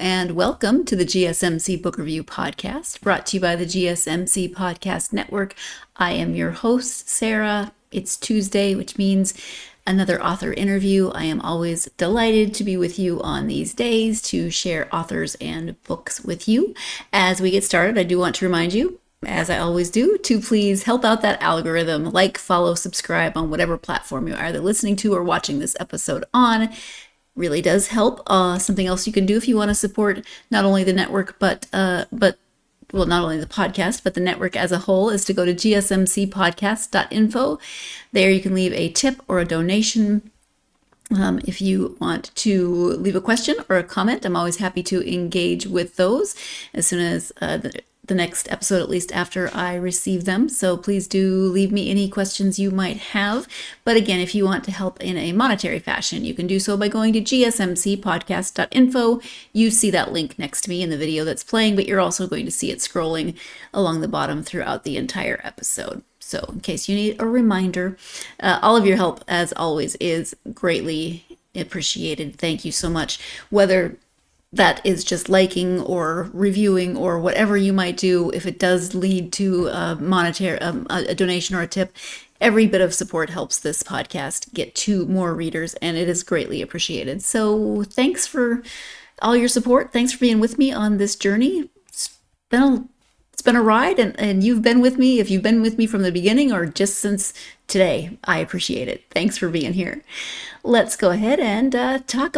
and welcome to the GSMC Book Review Podcast, brought to you by the GSMC Podcast Network. I am your host, Sarah. It's Tuesday, which means another author interview. I am always delighted to be with you on these days to share authors and books with you. As we get started, I do want to remind you, as I always do, to please help out that algorithm, like, follow, subscribe on whatever platform you're either listening to or watching this episode on. Really does help. Something else you can do if you want to support not only the network, but not only the podcast, but the network as a whole, is to go to gsmcpodcast.info. There you can leave a tip or a donation. If you want to leave a question or a comment, I'm always happy to engage with those as soon as the next episode, at least after I receive them. So please do leave me any questions you might have. But again, if you want to help in a monetary fashion, you can do so by going to gsmcpodcast.info. You see that link next to me in the video that's playing, but you're also going to see it scrolling along the bottom throughout the entire episode. So in case you need a reminder, all of your help, as always, is greatly appreciated. Thank you so much. Whether that is just liking or reviewing or whatever you might do, if it does lead to a donation or a tip, every bit of support helps this podcast get to more readers, and it is greatly appreciated. So thanks for all your support. Thanks for being with me on this journey. It's been a ride, and you've been with me. If you've been with me from the beginning or just since today, I appreciate it. Thanks for being here. Let's go ahead and let's talk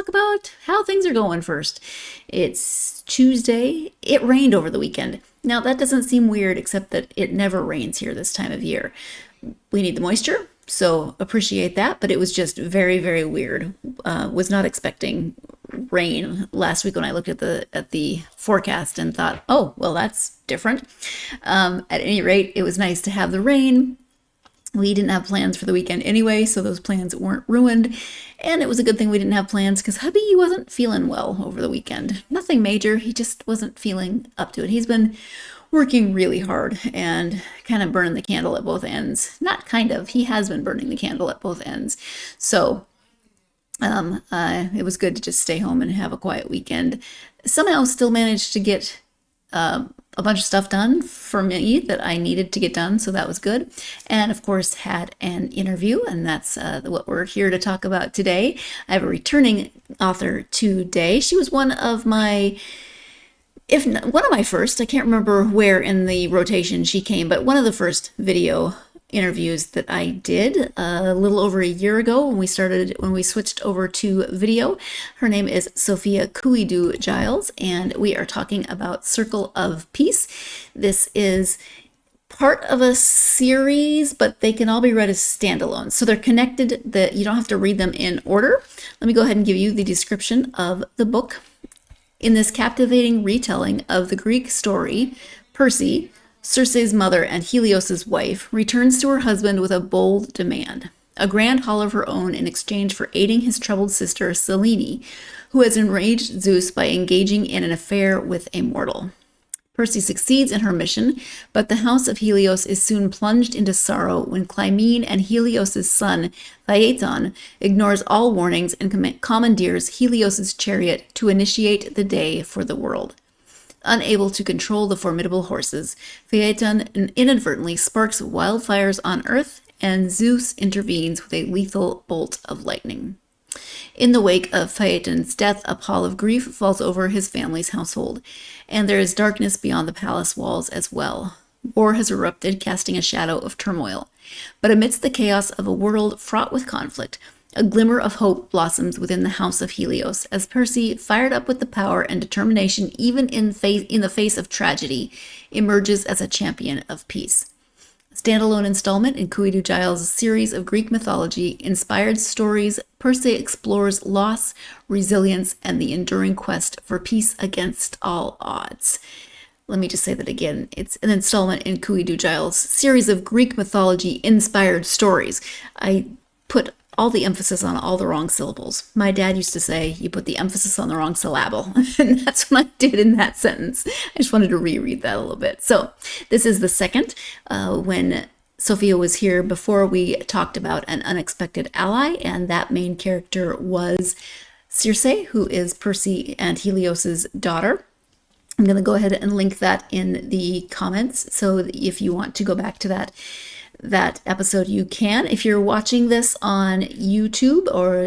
about how things are going first. It's Tuesday. It rained over the weekend. Now, that doesn't seem weird, except that it never rains here this time of year. We need the moisture, so appreciate that, but it was just very, very weird. Was not expecting rain last week when I looked at the forecast and thought, oh, well, that's different. At any rate, it was nice to have the rain. We didn't have plans for the weekend anyway, so those plans weren't ruined. And it was a good thing we didn't have plans because hubby wasn't feeling well over the weekend. Nothing major, he just wasn't feeling up to it. He's been working really hard and kind of burning the candle at both ends. Not kind of, he has been burning the candle at both ends. So it was good to just stay home and have a quiet weekend. Somehow still managed to get a bunch of stuff done for me that I needed to get done, so that was good. And of course had an interview, and that's what we're here to talk about today. I have a returning author today. She was one of my first, I can't remember where in the rotation she came, but one of the first video interviews that I did a little over a year ago when we switched over to video. Her name is Sophia Kouidou-Giles, and we are talking about Circle of Peace. This is part of a series, but they can all be read as standalone. So they're connected, that you don't have to read them in order. Let me go ahead and give you the description of the book. In this captivating retelling of the Greek story, Perse, Circe's mother and Helios's wife, returns to her husband with a bold demand, a grand haul of her own in exchange for aiding his troubled sister Selene, who has enraged Zeus by engaging in an affair with a mortal. Perse succeeds in her mission, but the House of Helios is soon plunged into sorrow when Clymene and Helios's son, Phaethon, ignores all warnings and commandeers Helios's chariot to initiate the day for the world. Unable to control the formidable horses, Phaethon inadvertently sparks wildfires on Earth, and Zeus intervenes with a lethal bolt of lightning. In the wake of Phaeton's death, a pall of grief falls over his family's household, and there is darkness beyond the palace walls as well. War has erupted, casting a shadow of turmoil. But amidst the chaos of a world fraught with conflict, a glimmer of hope blossoms within the House of Helios as Perse, fired up with the power and determination even in the face of tragedy, emerges as a champion of peace. A standalone installment in Kouidou-Giles' series of Greek mythology-inspired stories, Perse explores loss, resilience, and the enduring quest for peace against all odds. Let me just say that again. It's an installment in Kouidou-Giles' series of Greek mythology-inspired stories. I put all the emphasis on all the wrong syllables. My dad used to say, you put the emphasis on the wrong syllable. And that's what I did in that sentence. I just wanted to reread that a little bit. So this is the second. When Sophia was here before, we talked about an unexpected ally, and that main character was Circe, who is Perse and Helios's daughter. I'm going to go ahead and link that in the comments, so if you want to go back to that episode, you can. If you're watching this on YouTube or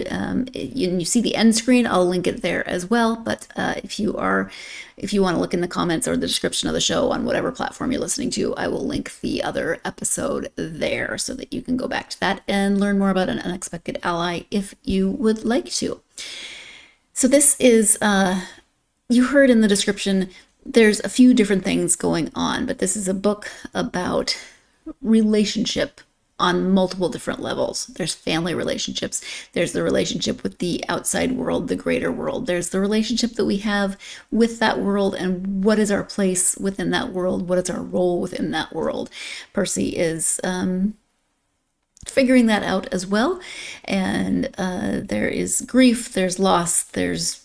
you see the end screen, I'll link it there as well. But if you want to look in the comments or the description of the show on whatever platform you're listening to, I will link the other episode there so that you can go back to that and learn more about an unexpected ally if you would like to. So this is, you heard in the description, there's a few different things going on, but this is a book about relationship on multiple different levels. There's family relationships. There's the relationship with the outside world, the greater world. There's the relationship that we have with that world and what is our place within that world? What is our role within that world? Perse is figuring that out as well. And there is grief, there's loss, there's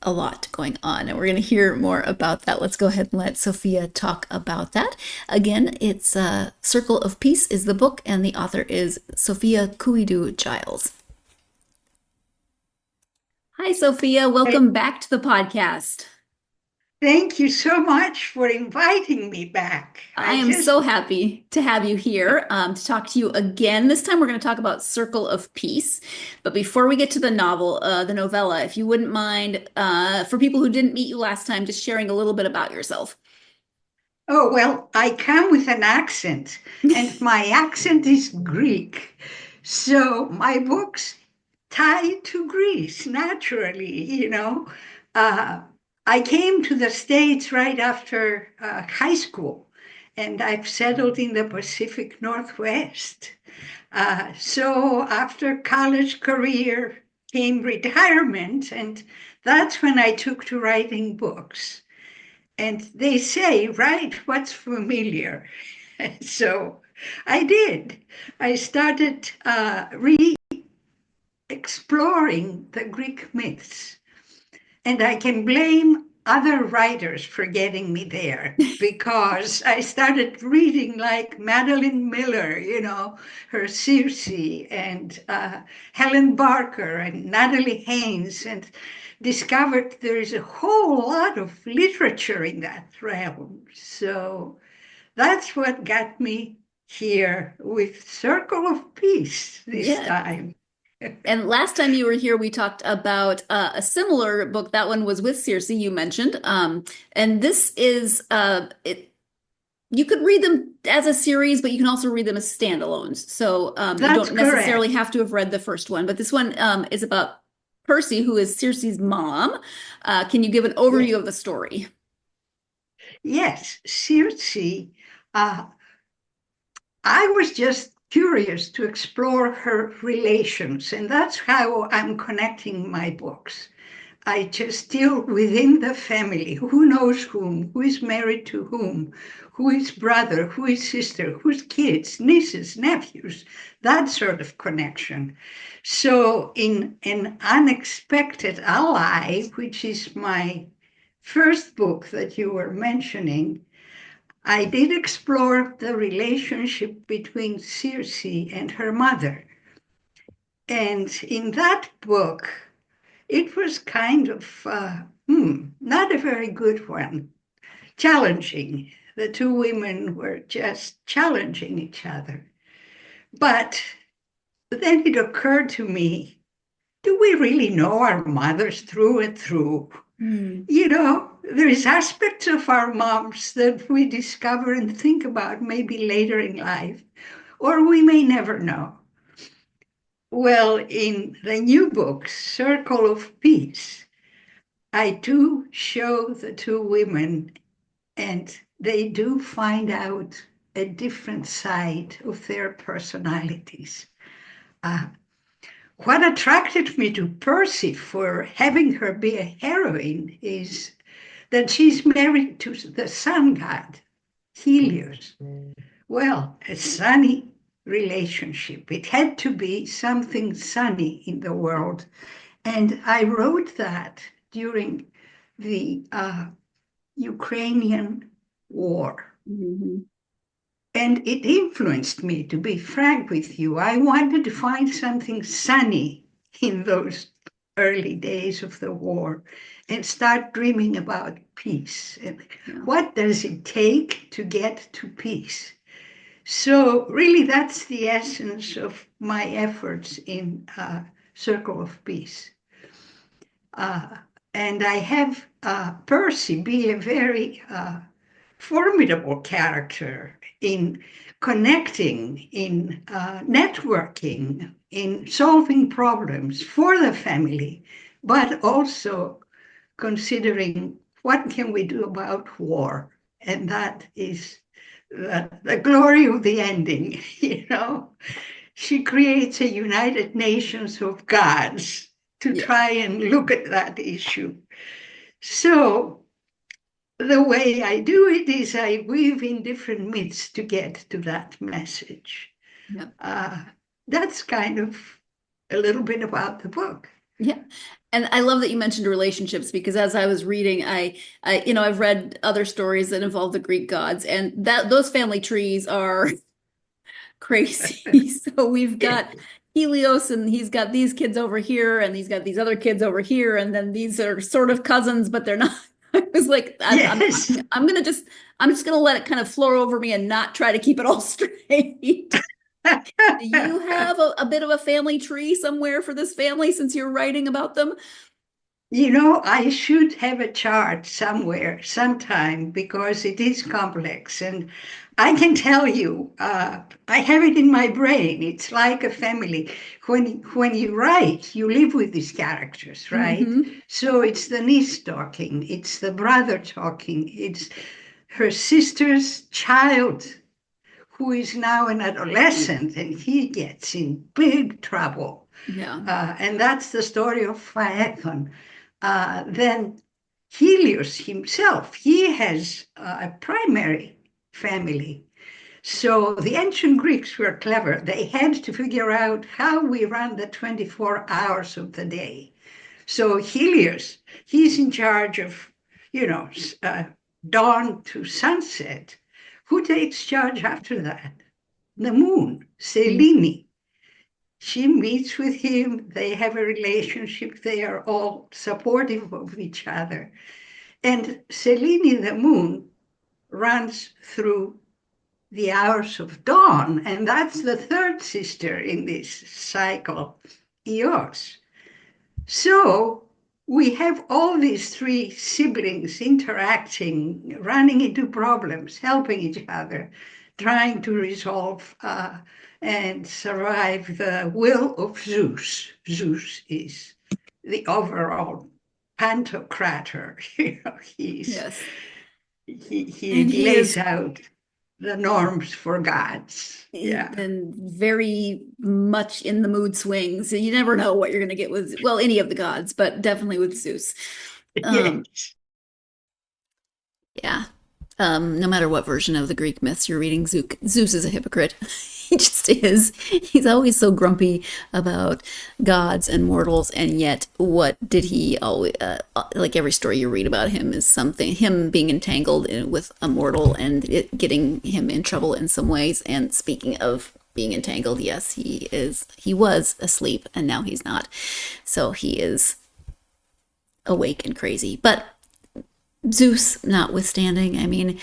a lot going on, and we're going to hear more about that. Let's go ahead and let Sophia talk about that. Again, it's Circle of Peace is the book, and the author is Sophia Kouidou-Giles. Hi, Sophia. Welcome back to the podcast. Thank you so much for inviting me back. I am so happy to have you here to talk to you again. This time we're going to talk about Circle of Peace. But before we get to the novel, the novella, if you wouldn't mind, for people who didn't meet you last time, just sharing a little bit about yourself. Oh, well, I come with an accent, and my accent is Greek. So my books tie to Greece naturally, I came to the States right after high school, and I've settled in the Pacific Northwest. So after college career came retirement, and that's when I took to writing books. And they say, write what's familiar. So I did. I started re-exploring the Greek myths. And I can blame other writers for getting me there, because I started reading like Madeline Miller, her Circe, and Helen Barker and Natalie Haynes, and discovered there is a whole lot of literature in that realm. So that's what got me here with Circle of Peace this time. And last time you were here, we talked about a similar book. That one was with Circe, you mentioned. And this is, you could read them as a series, but you can also read them as standalones. So you don't necessarily have to have read the first one. But this one is about Perse, who is Circe's mom. Can you give an overview of the story? Yes, Circe. I was just curious to explore her relations, and that's how I'm connecting my books. I just deal within the family, who knows whom, who is married to whom, who is brother, who is sister, who's kids, nieces, nephews, that sort of connection. So in An Unexpected Ally, which is my first book that you were mentioning, I did explore the relationship between Circe and her mother. And in that book, it was kind of not a very good one, challenging. The two women were just challenging each other. But then it occurred to me, do we really know our mothers through and through? There is aspects of our moms that we discover and think about maybe later in life, or we may never know. Well, in the new book, Circle of Peace, I do show the two women, and they do find out a different side of their personalities. What attracted me to Perse for having her be a heroine is that she's married to the sun god, Helios. Well, a sunny relationship. It had to be something sunny in the world. And I wrote that during the Ukrainian war. Mm-hmm. And it influenced me, to be frank with you. I wanted to find something sunny in those early days of the war and start dreaming about peace. And what does it take to get to peace? So really, that's the essence of my efforts in Circle of Peace. And I have Perse be a very formidable character in connecting, in networking, in solving problems for the family, but also considering what can we do about war. And that is the glory of the ending, you know. She creates a United Nations of gods to try and look at that issue. So the way I do it is I weave in different myths to get to that message. That's kind of a little bit about the book. Yeah. And I love that you mentioned relationships, because as I was reading, I've read other stories that involve the Greek gods, and those family trees are crazy. So we've got Helios, and he's got these kids over here, and he's got these other kids over here, and then these are sort of cousins, but they're not. I was like, I'm just gonna let it kind of flow over me and not try to keep it all straight. Do you have a bit of a family tree somewhere for this family, since you're writing about them? You know, I should have a chart somewhere, sometime, because it is complex. And I can tell you, I have it in my brain. It's like a family. When you write, you live with these characters, right? Mm-hmm. So it's the niece talking, it's the brother talking, it's her sister's child, who is now an adolescent, and he gets in big trouble. And that's the story of Phaethon. Then Helios himself, he has a primary family. So the ancient Greeks were clever. They had to figure out how we run the 24 hours of the day. So Helios, he's in charge of, dawn to sunset. Who takes charge after that? The moon, Selene. She meets with him, they have a relationship, they are all supportive of each other. And Selene, the moon, runs through the hours of dawn, and that's the third sister in this cycle, Eos. So we have all these three siblings interacting, running into problems, helping each other, trying to resolve and survive the will of Zeus. Zeus is the overall pantocrator. He lays out the norms for gods. And very much in the mood swings. You never know what you're going to get with, any of the gods, but definitely with Zeus. Yes. No matter what version of the Greek myths you're reading, Zeus is a hypocrite. He just is. He's always so grumpy about gods and mortals, and yet what did he always, like every story you read about him is him being entangled with a mortal and it getting him in trouble in some ways. And speaking of being entangled, yes, he was asleep and now he's not. So he is awake and crazy. But Zeus notwithstanding, I mean,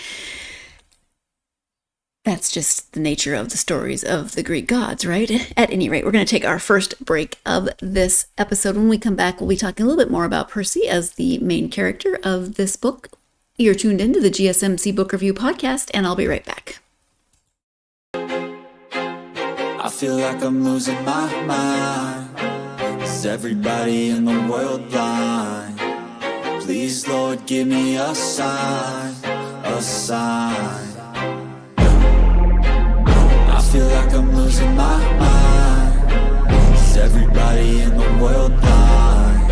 that's just the nature of the stories of the Greek gods, right? At any rate, we're going to take our first break of this episode. When we come back, we'll be talking a little bit more about Perse as the main character of this book. You're tuned into the GSMC Book Review Podcast, and I'll be right back. I feel like I'm losing my mind. Is everybody in the world blind? Please, Lord, give me a sign, a sign. I feel like I'm losing my mind. Is everybody in the world blind?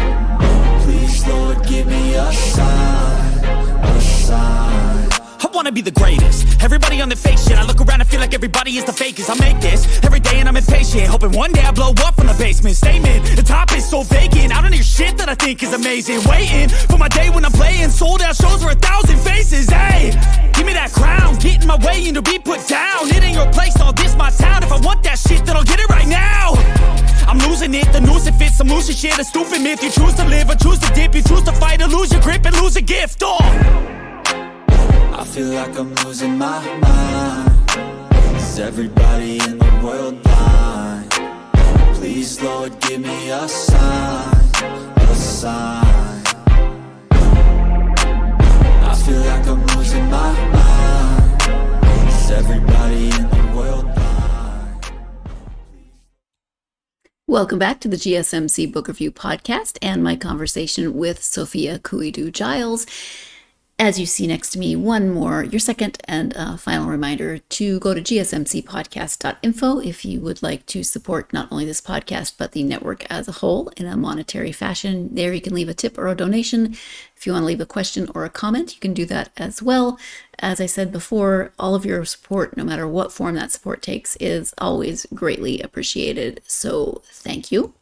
Please, Lord, give me a sign, a sign. I wanna be the greatest. Everybody on the fake shit. I look around and feel like everybody is the fakest. I make this every day and I'm impatient, hoping one day I blow up from the basement. Statement, the top is so vacant. I don't hear shit that I think is amazing. Waiting for my day when I'm playing sold out shows for 1,000 faces. Hey, give me that crown, get in my way and to be put down. It ain't your place, all this my town. If I want that shit, then I'll get it right now. I'm losing losing it. The noose, it fits some loose shit, a stupid myth. You choose to live or choose to dip. You choose to fight or lose your grip and lose a gift. Oh! I feel like I'm losing my mind. Is everybody in the world blind? Please, Lord, give me a sign, a sign. I feel like I'm losing my mind. Is everybody in the world blind? Welcome back to the GSMC Book Review Podcast and my conversation with Sophia Kouidou-Giles. As you see next to me, your second and final reminder to go to gsmcpodcast.info if you would like to support not only this podcast, but the network as a whole in a monetary fashion. There you can leave a tip or a donation. If you want to leave a question or a comment, you can do that as well. As I said before, all of your support, no matter what form that support takes, is always greatly appreciated. So thank you.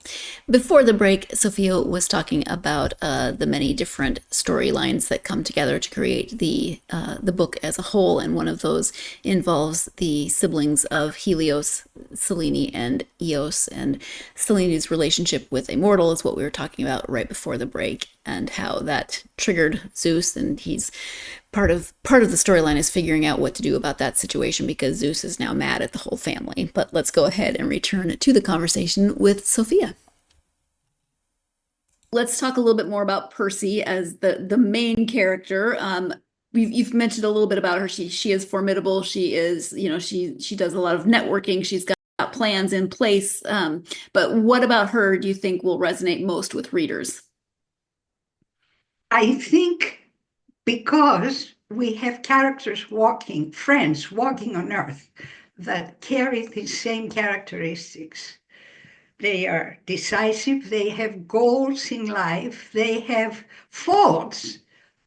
Before the break, Sophia was talking about the many different storylines that come together to create the book as a whole, and one of those involves the siblings of Helios, Selene, and Eos, and Selene's relationship with a mortal is what we were talking about right before the break, and how that triggered Zeus, and he's part of the storyline is figuring out what to do about that situation because Zeus is now mad at the whole family. But let's go ahead and return to the conversation with Sophia. Let's talk a little bit more about Perse as the main character. You've mentioned a little bit about her. She is formidable. She is, she does a lot of networking. She's got plans in place. But what about her do you think will resonate most with readers? I think because we have friends walking on earth that carry these same characteristics. They are decisive, they have goals in life, they have faults,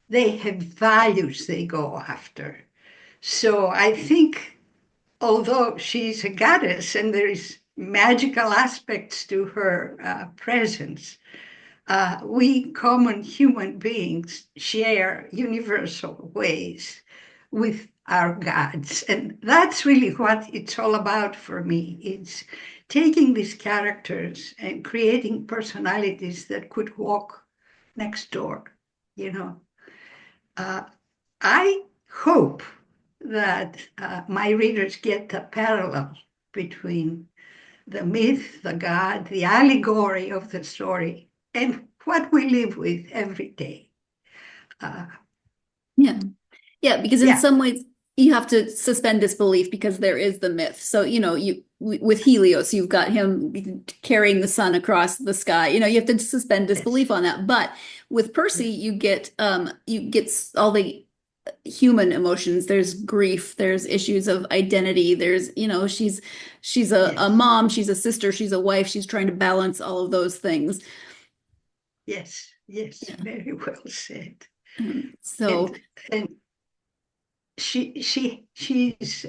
they have values they go after. So I think, although she's a goddess and there is magical aspects to her presence, we common human beings share universal ways with our gods. And that's really what it's all about for me. It's taking these characters and creating personalities that could walk next door, I hope that my readers get the parallel between the myth, the god, the allegory of the story, and what we live with every day. Because in some ways you have to suspend disbelief because there is the myth. So, with Helios, you've got him carrying the sun across the sky. You have to suspend disbelief on that. But with Perse, you get all the human emotions. There's grief, there's issues of identity, there's she's a mom, she's a sister, she's a wife, she's trying to balance all of those things. Yes, very well said. So and she's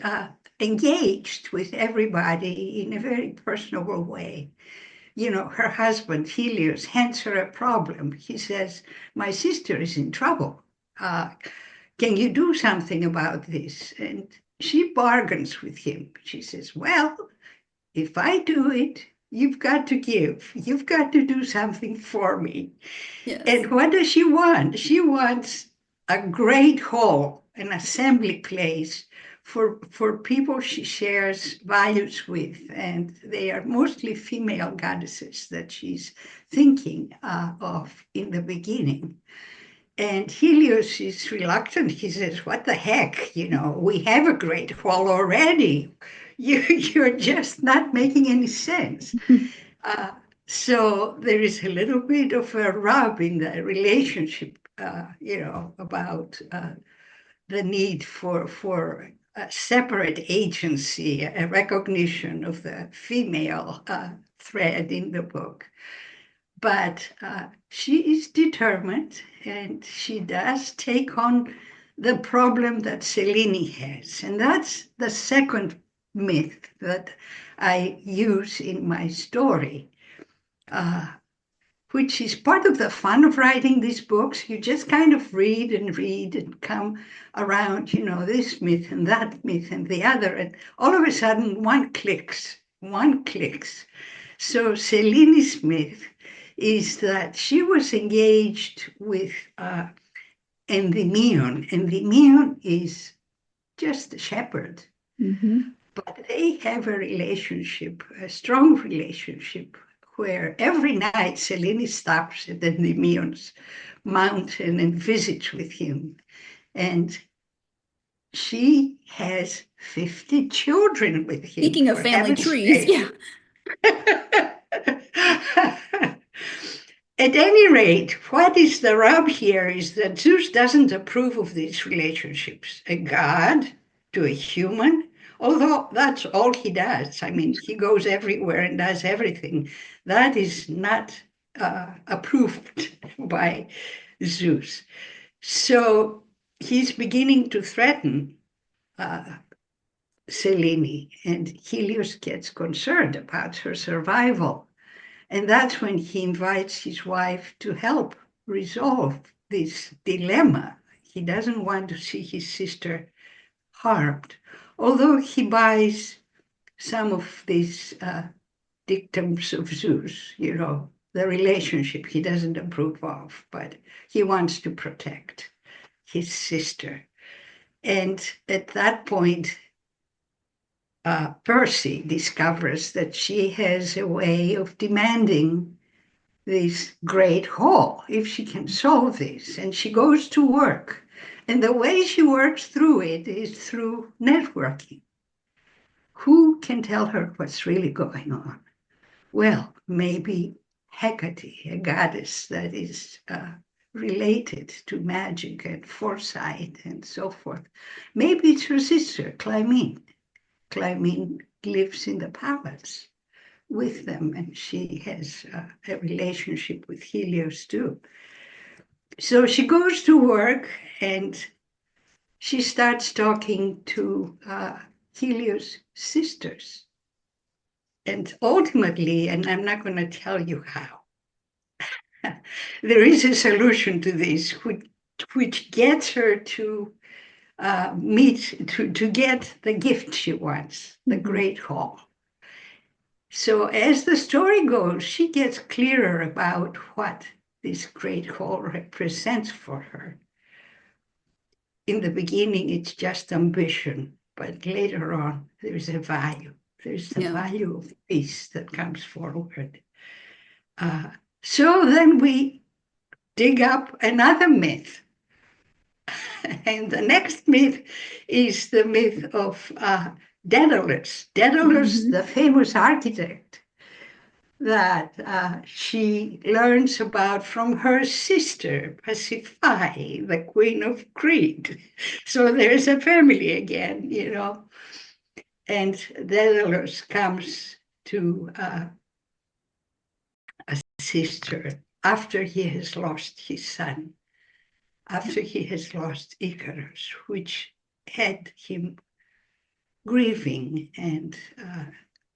engaged with everybody in a very personable way. Her husband Helios hands her a problem. He says, my sister is in trouble. Can you do something about this? And she bargains with him. She says, well, if I do it, you've got to give. You've got to do something for me. Yes. And what does she want? She wants a great hall, an assembly place for people she shares values with. And they are mostly female goddesses that she's thinking of in the beginning. And Helios is reluctant. He says, what the heck? We have a great hall already. You're just not making any sense. So there is a little bit of a rub in the relationship, about the need for a separate agency, a recognition of the female thread in the book. But she is determined, and she does take on the problem that Selene has. And that's the second myth that I use in my story, which is part of the fun of writing these books. You just kind of read and come around, this myth and that myth and the other. And all of a sudden, one clicks. So Selene's myth is that she was engaged with Endymion. Endymion is just a shepherd, but they have a relationship, a strong relationship, where every night Selene stops at Endymion's mountain and visits with him. And she has 50 children with him. Speaking of family trees, yeah. At any rate, what is the rub here is that Zeus doesn't approve of these relationships. A god to a human, although that's all he does. I mean, he goes everywhere and does everything. That is not approved by Zeus. So he's beginning to threaten Selene, and Helios gets concerned about her survival. And that's when he invites his wife to help resolve this dilemma. He doesn't want to see his sister harmed, although he buys some of these dictums of Zeus, you know, the relationship he doesn't approve of, but he wants to protect his sister. And at that point, Perse discovers that she has a way of demanding this great haul if she can solve this. And she goes to work. And the way she works through it is through networking. Who can tell her what's really going on? Well, maybe Hecate, a goddess that is related to magic and foresight and so forth. Maybe it's her sister, Clymene. Clymene lives in the palace with them, and she has a relationship with Helios too. So she goes to work and she starts talking to Helios' sisters. And ultimately, and I'm not going to tell you how, there is a solution to this which gets her to to get the gift she wants, the great haul. So as the story goes, she gets clearer about what this great haul represents for her. In the beginning, it's just ambition, but later on, there's a value. There's the value of peace that comes forward. So then we dig up another myth. And the next myth is the myth of Daedalus. Daedalus, the famous architect that she learns about from her sister, Pasiphae, the queen of Crete. So there's a family again, you know. And Daedalus comes to a sister after he has lost his son, after he has lost Icarus, which had him grieving and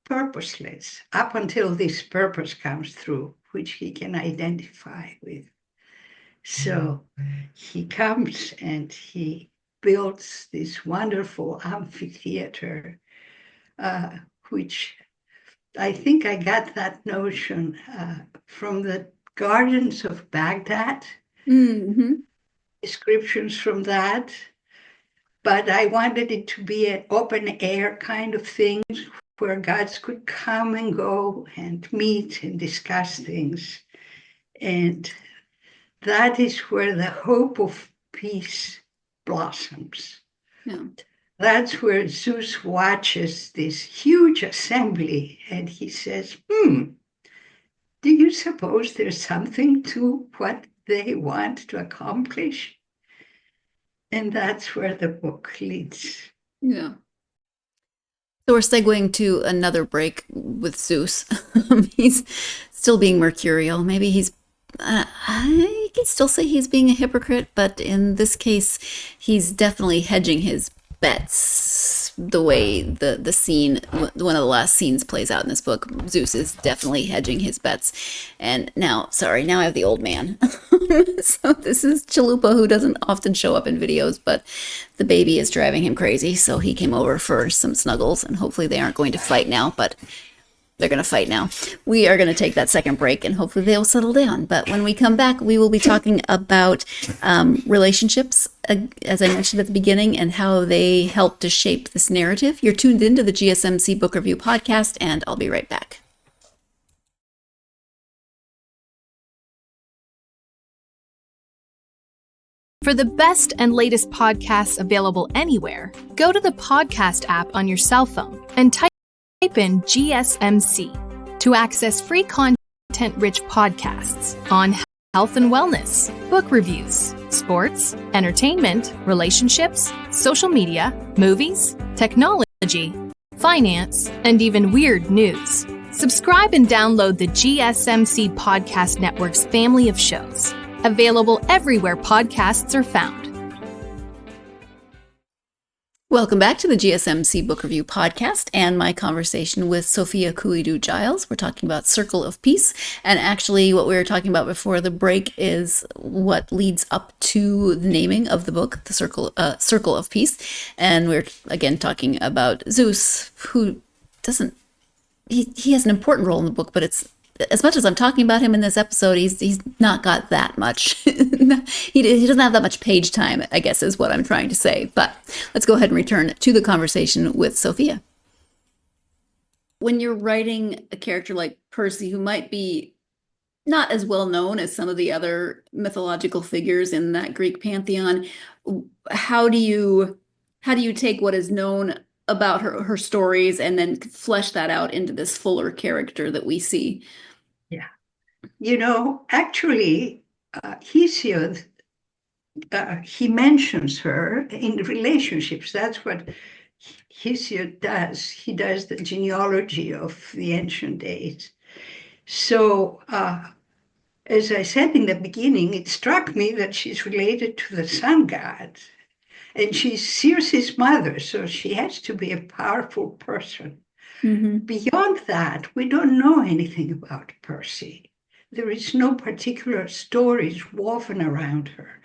purposeless up until this purpose comes through, which he can identify with. So he comes and he builds this wonderful amphitheater, which I think I got that notion from the gardens of Baghdad, descriptions from that. But I wanted it to be an open air kind of thing where gods could come and go and meet and discuss things. And that is where the hope of peace blossoms. Yeah. That's where Zeus watches this huge assembly and he says, do you suppose there's something to what they want to accomplish? And that's where the book leads. Yeah. So we're segueing to another break with Zeus. He's still being mercurial. Maybe he's, I can still say he's being a hypocrite, but in this case, he's definitely hedging his bets the way the scene, one of the last scenes plays out in this book. Zeus is definitely hedging his bets. And now I have the old man. So this is Chalupa, who doesn't often show up in videos, but the baby is driving him crazy. So he came over for some snuggles, and hopefully they aren't going to fight now. But they're going to fight now. We are going to take that second break and hopefully they'll settle down. But when we come back, we will be talking about relationships, as I mentioned at the beginning, and how they help to shape this narrative. You're tuned into the GSMC Book Review Podcast, and I'll be right back. For the best and latest podcasts available anywhere, go to the podcast app on your cell phone and type in GSMC to access free content-rich podcasts on health and wellness, book reviews, sports, entertainment, relationships, social media, movies, technology, finance, and even weird news. Subscribe and download the GSMC Podcast Network's family of shows, available everywhere podcasts are found. Welcome back to the GSMC Book Review Podcast and my conversation with Sophia Kouidou-Giles. We're talking about Circle of Peace. And actually what we were talking about before the break is what leads up to the naming of the book, the Circle of Peace. And we're again talking about Zeus, who he has an important role in the book, but it's, as much as I'm talking about him in this episode, he's not got that much. He doesn't have that much page time, I guess, is what I'm trying to say. But let's go ahead and return to the conversation with Sophia. When you're writing a character like Perse, who might be not as well known as some of the other mythological figures in that Greek pantheon, how do you take what is known about her stories and then flesh that out into this fuller character that we see? Yeah. Actually, Hesiod, he mentions her in relationships. That's what Hesiod does. He does the genealogy of the ancient days. So, as I said in the beginning, it struck me that she's related to the sun god. And she's Circe's mother, so she has to be a powerful person. Mm-hmm. Beyond that, we don't know anything about Perse. There is no particular stories woven around her,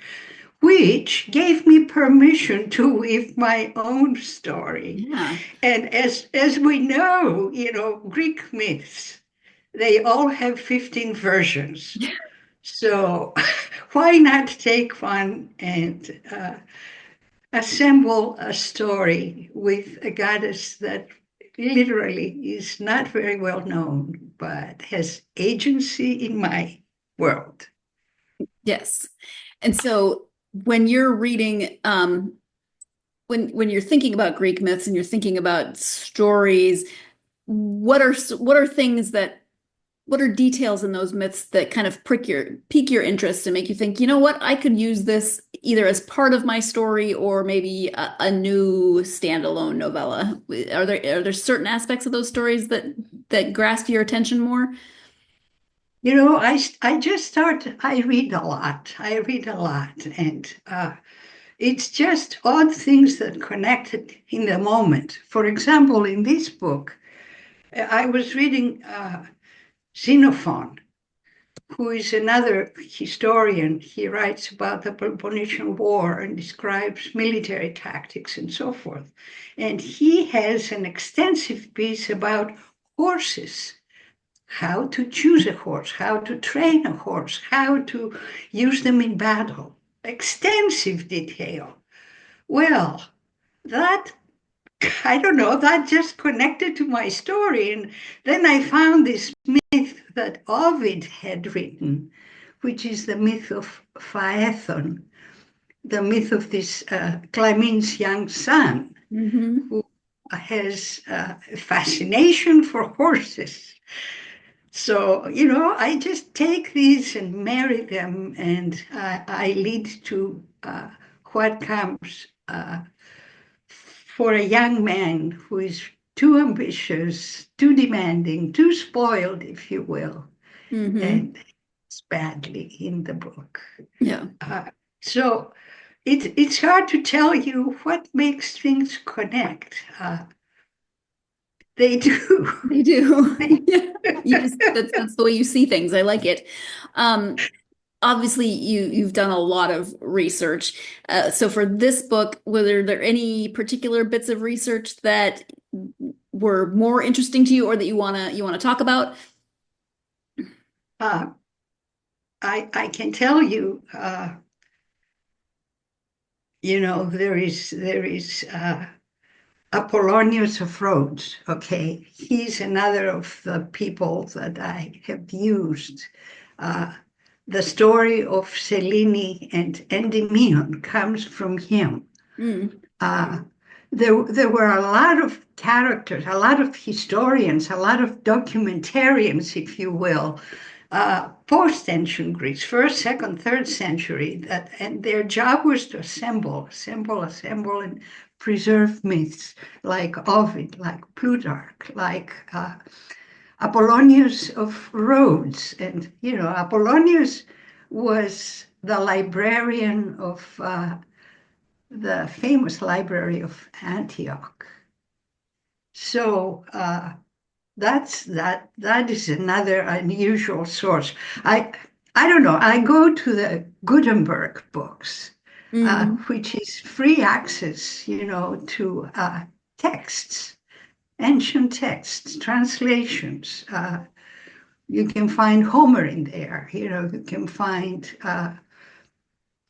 which gave me permission to weave my own story. Yeah. And as we know, Greek myths, they all have 15 versions. Yeah. So why not take one and assemble a story with a goddess that literally is not very well known, but has agency in my world. Yes. And so when you're reading, when you're thinking about Greek myths and you're thinking about stories, what are details in those myths that kind of pique your interest and make you think, you know what, I could use this either as part of my story or maybe a new standalone novella? Are there certain aspects of those stories that grasp your attention more? I read a lot. And it's just odd things that connected in the moment. For example, in this book, I was reading Xenophon, who is another historian. He writes about the Peloponnesian War and describes military tactics and so forth. And he has an extensive piece about horses, how to choose a horse, how to train a horse, how to use them in battle. Extensive detail. Well, that just connected to my story. And then I found this myth that Ovid had written, which is the myth of Phaethon, the myth of this Clymene's young son, mm-hmm. who has a fascination for horses. So, I just take these and marry them, and I lead to what comes for a young man who is too ambitious, too demanding, too spoiled, if you will, mm-hmm. and it's badly in the book. Yeah. So it's hard to tell you what makes things connect. They do. They do. That's the way you see things. I like it. Obviously, you've done a lot of research. So for this book, were there any particular bits of research that were more interesting to you, or that you wanna talk about? I can tell you, there is Apollonius of Rhodes. Okay, he's another of the people that I have used. The story of Selene and Endymion comes from him. There were a lot of characters, a lot of historians, a lot of documentarians, if you will, post-ancient Greece, first, second, third century, and their job was to assemble, and preserve myths like Ovid, like Plutarch, like Apollonius of Rhodes. And, Apollonius was the librarian of the famous library of Antioch. So that is another unusual source. I don't know. I go to the Gutenberg books, which is free access, to texts, ancient texts, translations. You can find Homer in there. You can find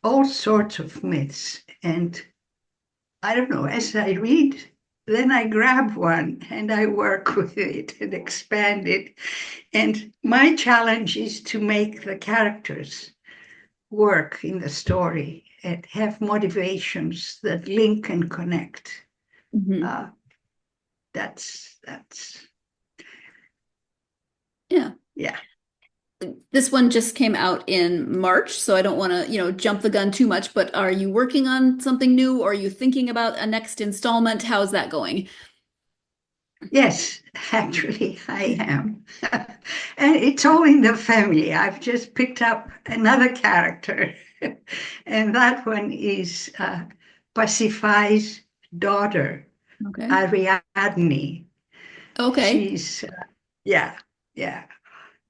all sorts of myths. And I don't know, as I read, then I grab one and I work with it and expand it. And my challenge is to make the characters work in the story and have motivations that link and connect. That's Yeah. This one just came out in March, so I don't want to, jump the gun too much, but are you working on something new, or are you thinking about a next installment? How's that going? Yes, actually, I am. And it's all in the family. I've just picked up another character, and that one is Pasiphae's daughter, Okay. Ariadne. Okay. She's, yeah.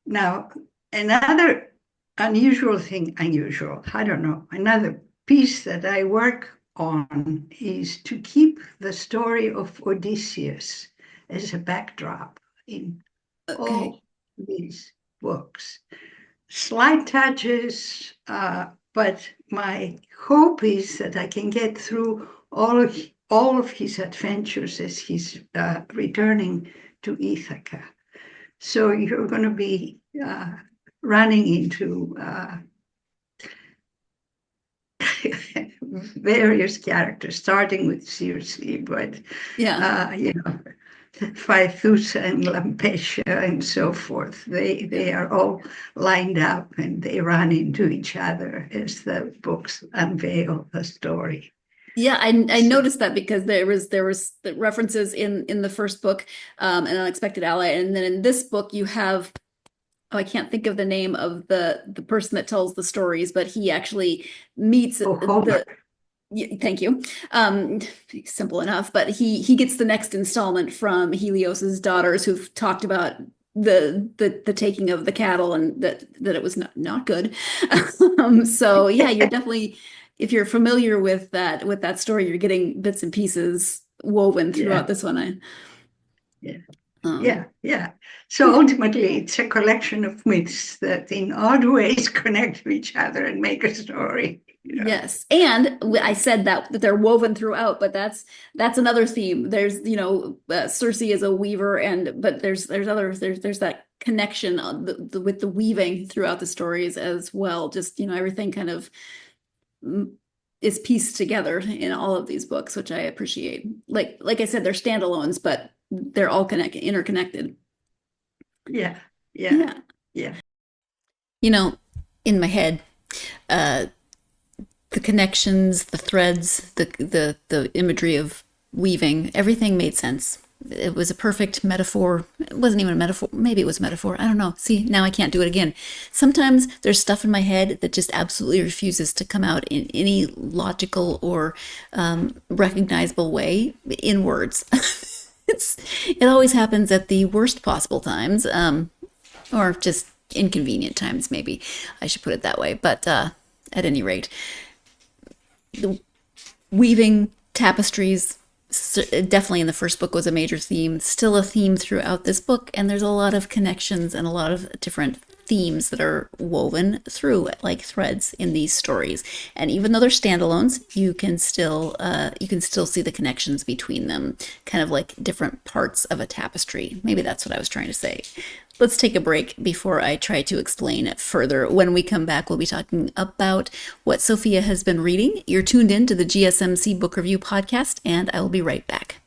Now, another another piece that I work on is to keep the story of Odysseus as a backdrop in all these books. Slight touches, but my hope is that I can get through all of his adventures as he's returning to Ithaca. So you're going to be running into various characters, starting with Circe, but Phaethon and Lampetia and so forth. They are all lined up and they run into each other as the books unveil the story. Yeah, I noticed that because there was the references in the first book, an unexpected ally, and then in this book you have, I can't think of the name of the person that tells the stories, but he actually meets thank you. Simple enough, but he gets the next installment from Helios's daughters, who've talked about the taking of the cattle, and that it was not good. So yeah, you're definitely, if you're familiar with that story, you're getting bits and pieces woven throughout this one. So ultimately, it's a collection of myths that in odd ways connect to each other and make a story. Yes, and I said that they're woven throughout, but that's another theme. There's Circe is a weaver, but there's that connection with the weaving throughout the stories as well. Just everything kind of is pieced together in all of these books, which I appreciate. Like I said, they're standalones, but they're all interconnected. Yeah. In my head, the connections, the threads, the imagery of weaving, everything made sense. It was a perfect metaphor. It wasn't even a metaphor. Maybe it was a metaphor. I don't know. See, now I can't do it again. Sometimes there's stuff in my head that just absolutely refuses to come out in any logical or recognizable way in words. It always happens at the worst possible times, or just inconvenient times, maybe I should put it that way. But at any rate, the weaving tapestries, definitely in the first book was a major theme, still a theme throughout this book, and there's a lot of connections and a lot of different themes that are woven through like threads in these stories. And even though they're standalones, you can still see the connections between them, kind of like different parts of a tapestry. Maybe that's what I was trying to say. Let's take a break before I try to explain it further. When we come back, we'll be talking about what Sophia has been reading. You're tuned in to the GSMC Book Review Podcast, and I will be right back.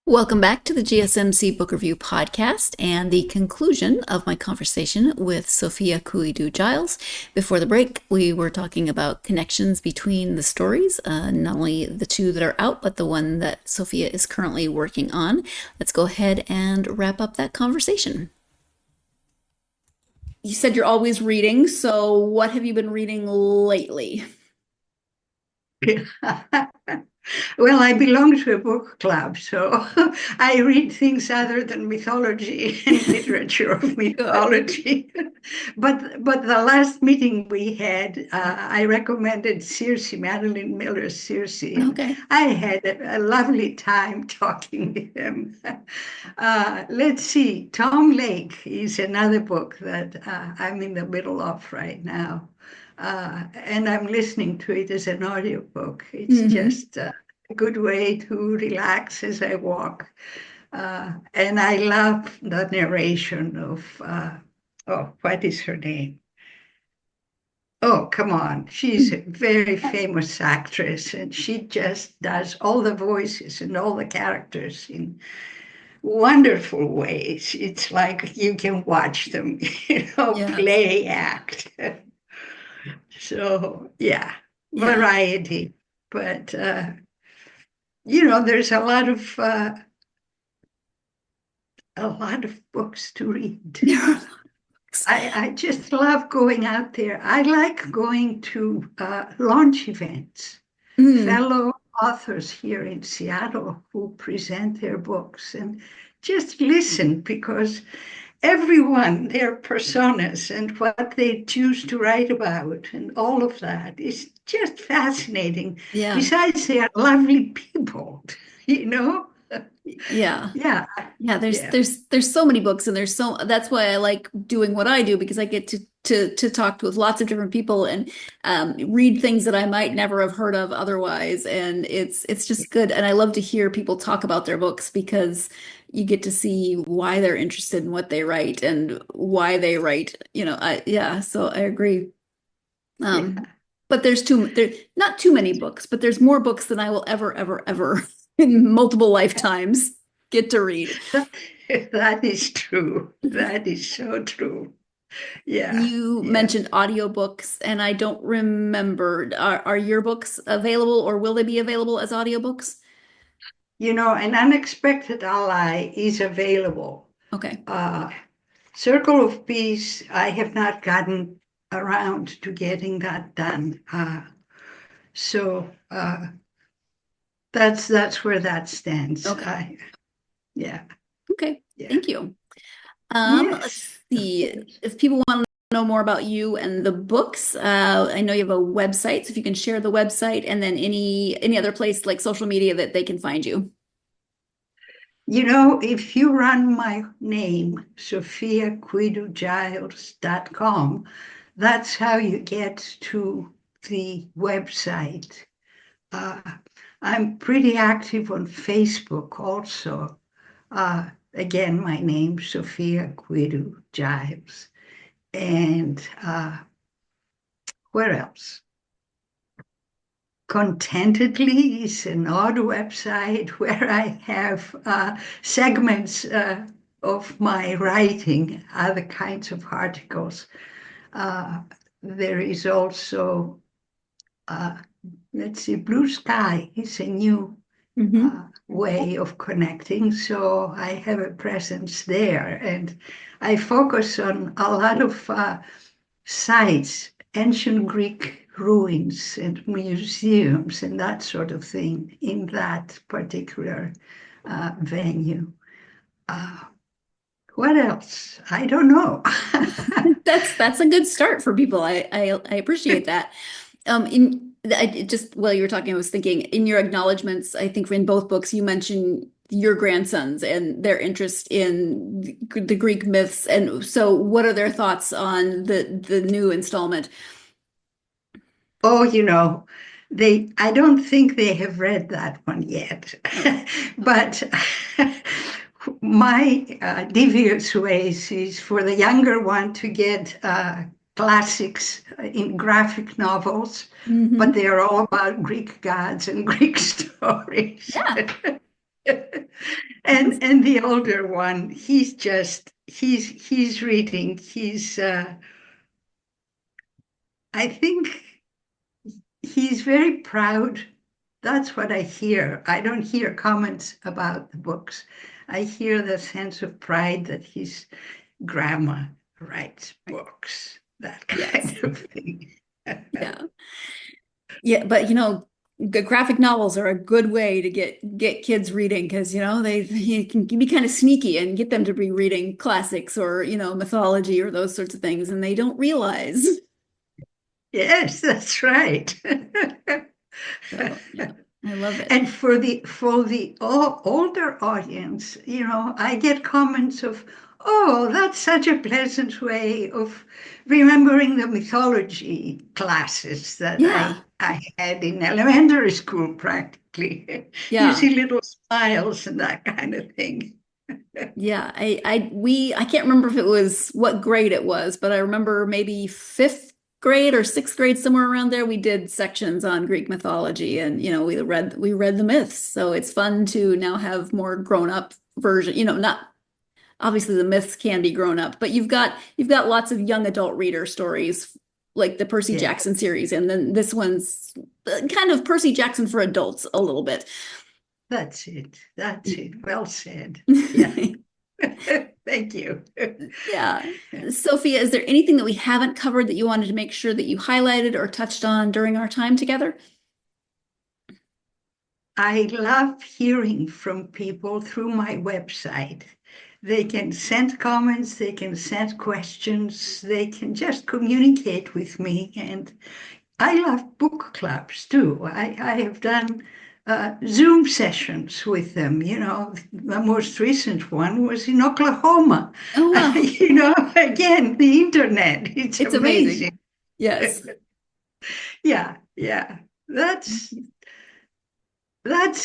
Welcome back to the GSMC Book Review Podcast and the conclusion of my conversation with Sophia Kouidou-Giles. Before the break, we were talking about connections between the stories, not only the two that are out, but the one that Sophia is currently working on. Let's go ahead and wrap up that conversation. You said you're always reading, so what have you been reading lately? Well, I belong to a book club, so I read things other than mythology and literature of mythology. But the last meeting we had, I recommended Circe, Madeline Miller's Circe. Okay. I had a lovely time talking with him. Let's see, Tom Lake is another book that I'm in the middle of right now. And I'm listening to it as an audiobook. It's just a good way to relax as I walk. And I love the narration of, what is her name? Oh, come on. She's a very famous actress, and she just does all the voices and all the characters in wonderful ways. It's like you can watch them, play, act. So, variety. But, there's a lot of books to read. I just love going out there. I like going to launch events. Fellow authors here in Seattle who present their books and just listen, because everyone, their personas and what they choose to write about and all of that is just fascinating. Yeah. Besides, they are lovely people, Yeah. Yeah. There's so many books, and that's why I like doing what I do, because I get to talk with lots of different people and read things that I might never have heard of otherwise. And it's just good. And I love to hear people talk about their books, because you get to see why they're interested in what they write and why they write, so I agree. But there's not too many books, but there's more books than I will ever in multiple lifetimes get to read. That is true. That is so true. Yeah. You mentioned audiobooks, and I don't remember, are your books available, or will they be available as audiobooks? An Unexpected Ally is available. Okay. Circle of Peace, I have not gotten around to getting that done. So that's where that stands. Okay. Yeah. Okay. Yeah. Thank you. Yes. Let's see. If people want to know more about you and the books, I know you have a website, so if you can share the website and then any other place like social media that they can find you. If you run my name, SophiaKouidou-Giles.com, that's how you get to the website. I'm pretty active on Facebook also. Again, my name, Sophia Kouidou-Giles. And where else? Contentedly is an odd website where I have segments of my writing, other kinds of articles. There is also, let's see, Blue Sky is a new way of connecting. So I have a presence there, and I focus on a lot of sites, ancient Greek ruins and museums and that sort of thing in that particular venue. What else? I don't know. That's a good start for people. I appreciate that. Just while you were talking, I was thinking in your acknowledgments, I think in both books you mentioned your grandsons and their interest in the Greek myths. And so what are their thoughts on the new installment? Oh, I don't think they have read that one yet. But my devious ways is for the younger one to get classics in graphic novels, but they are all about Greek gods and Greek stories. Yeah. And the older one, he's reading. I think he's very proud. That's what I hear. I don't hear comments about the books. I hear the sense of pride that his grandma writes books, that kind of thing. Yeah. Yeah, but graphic novels are a good way to get kids reading because you can be kind of sneaky and get them to be reading classics or mythology or those sorts of things, and they don't realize. Yes, that's right. So, yeah, I love it. And for the older audience, I get comments of, "Oh, that's such a pleasant way of remembering the mythology classes that I had in elementary school, practically." Yeah. You see little smiles and that kind of thing. Yeah, I can't remember if it was what grade it was, but I remember maybe fifth grade or sixth grade, somewhere around there, we did sections on Greek mythology, and we read the myths. So it's fun to now have more grown up version. Not obviously the myths can be grown up, but you've got lots of young adult reader stories like the Percy Jackson series, and then this one's kind of Percy Jackson for adults a little bit. That's it. Well said. Yeah. Thank you. Yeah. Sophia, is there anything that we haven't covered that you wanted to make sure that you highlighted or touched on during our time together? I love hearing from people through my website. They can send comments, they can send questions, they can just communicate with me. And I love book clubs too. I have done Zoom sessions with them. The most recent one was in Oklahoma. Oh, wow. Again, the internet. It's amazing. Yes. Yeah. That's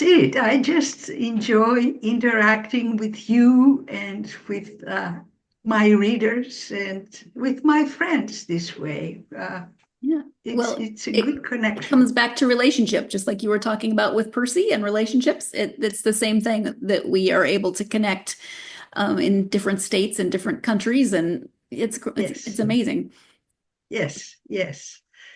it. I just enjoy interacting with you and with my readers and with my friends this way. Yeah. It's a good connection. It comes back to relationship, just like you were talking about with Percy and relationships. It's the same thing that we are able to connect in different states and different countries, and it's amazing. Yes.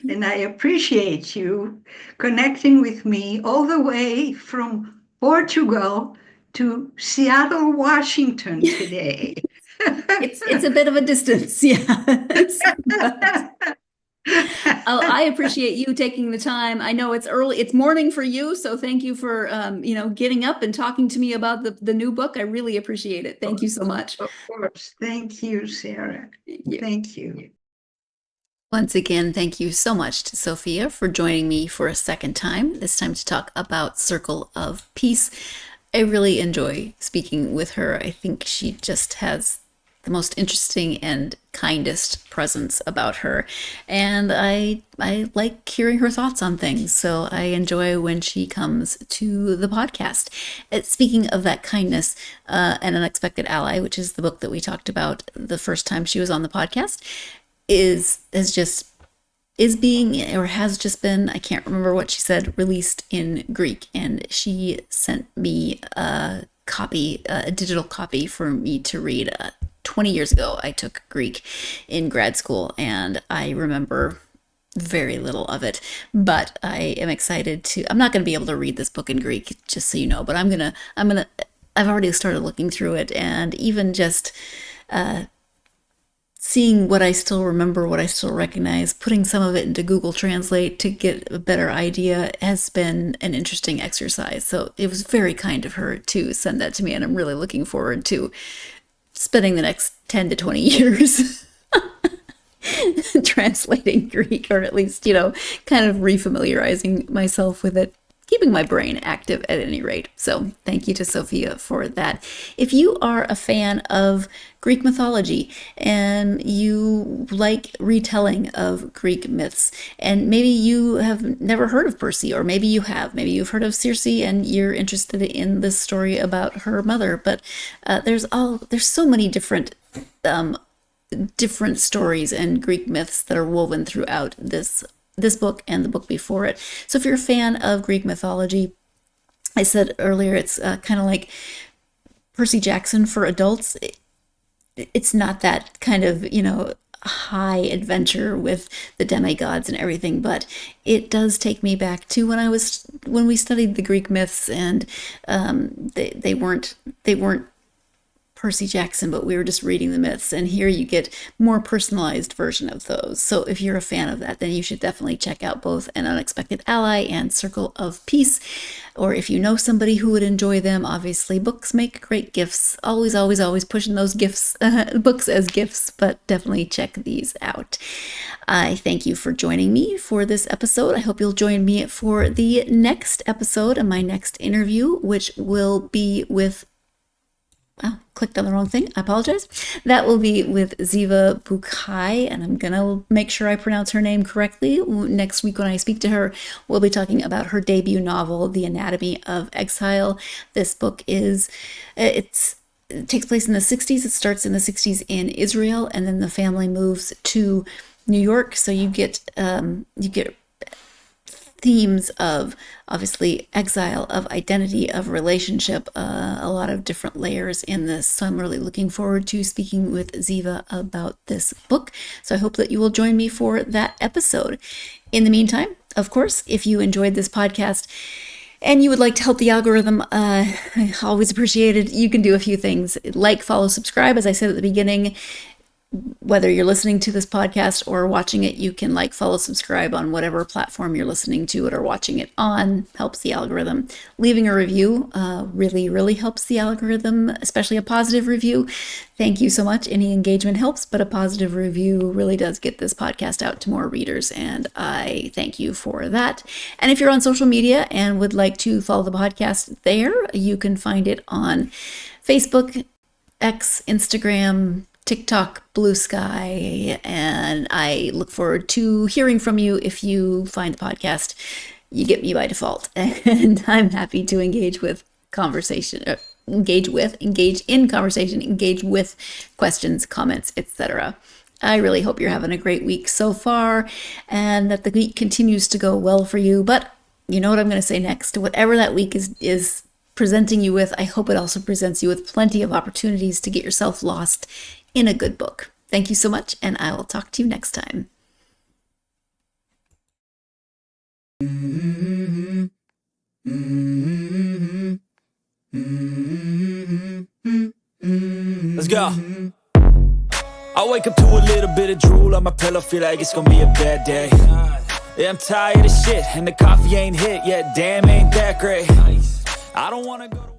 And I appreciate you connecting with me all the way from Portugal to Seattle, Washington today. It's a bit of a distance, yeah. I appreciate you taking the time. I know it's early, it's morning for you, so thank you for getting up and talking to me about the new book. I really appreciate it. Thank you so much. Of course. Thank you, Sarah. Thank you. Once again, thank you so much to Sophia for joining me for a second time, this time to talk about Circle of Peace. I really enjoy speaking with her. I think she just has the most interesting and kindest presence about her. And I like hearing her thoughts on things, so I enjoy when she comes to the podcast. Speaking of that kindness, An Unexpected Ally, which is the book that we talked about the first time she was on the podcast, has just been, I can't remember what she said, released in Greek. And she sent me a digital copy for me to read. 20 years ago, I took Greek in grad school, and I remember very little of it, but I am excited I'm not going to be able to read this book in Greek, just so you know, but I've already started looking through it, and even just, seeing what I still remember, what I still recognize, putting some of it into Google Translate to get a better idea has been an interesting exercise. So it was very kind of her to send that to me, and I'm really looking forward to spending the next 10 to 20 years translating Greek, or at least, kind of refamiliarizing myself with it, keeping my brain active at any rate. So thank you to Sophia for that. If you are a fan of Greek mythology and you like retelling of Greek myths, and maybe you have never heard of Perse, or maybe you have, maybe you've heard of Circe and you're interested in this story about her mother, but there's so many different stories and Greek myths that are woven throughout this book and the book before it. So if you're a fan of Greek mythology, I said earlier, it's kind of like Percy Jackson for adults. It's not that kind of, high adventure with the demigods and everything, but it does take me back to when we studied the Greek myths, and they weren't Percy Jackson, but we were just reading the myths, and here you get more personalized version of those. So if you're a fan of that, then you should definitely check out both An Unexpected Ally and Circle of Peace. Or if you know somebody who would enjoy them, obviously books make great gifts. Always, always, always pushing those gifts, books as gifts, but definitely check these out. I thank you for joining me for this episode. I hope you'll join me for the next episode and my next interview, which will be with clicked on the wrong thing. I apologize. That will be with Ziva Bukai, and I'm gonna make sure I pronounce her name correctly. Next week when I speak to her, we'll be talking about her debut novel, The Anatomy of Exile. This book it takes place in the 60s. It starts in the 60s in Israel, and then the family moves to New York. So you get themes of obviously exile, of identity, of relationship, a lot of different layers in this. So I'm really looking forward to speaking with Ziva about this book. So I hope that you will join me for that episode. In the meantime, of course, if you enjoyed this podcast and you would like to help the algorithm, I always appreciate it. You can do a few things: like, follow, subscribe. As I said at the beginning, whether you're listening to this podcast or watching it, you can like, follow, subscribe on whatever platform you're listening to it or watching it on. Helps the algorithm. Leaving a review really, really helps the algorithm, especially a positive review. Thank you so much. Any engagement helps, but a positive review really does get this podcast out to more readers, and I thank you for that. And if you're on social media and would like to follow the podcast there, you can find it on Facebook, X, Instagram, TikTok, Blue Sky, and I look forward to hearing from you. If you find the podcast, you get me by default, and I'm happy to engage in conversation, engage with questions, comments, etc. I really hope you're having a great week so far, and that the week continues to go well for you. But you know what I'm going to say next. Whatever that week is presenting you with, I hope it also presents you with plenty of opportunities to get yourself lost in a good book. Thank you so much, and I will talk to you next time. Let's go. I wake up to a little bit of drool on my pillow, feel like it's gonna be a bad day. Yeah, I'm tired of shit, and the coffee ain't hit yet, damn, ain't that great. I don't wanna go to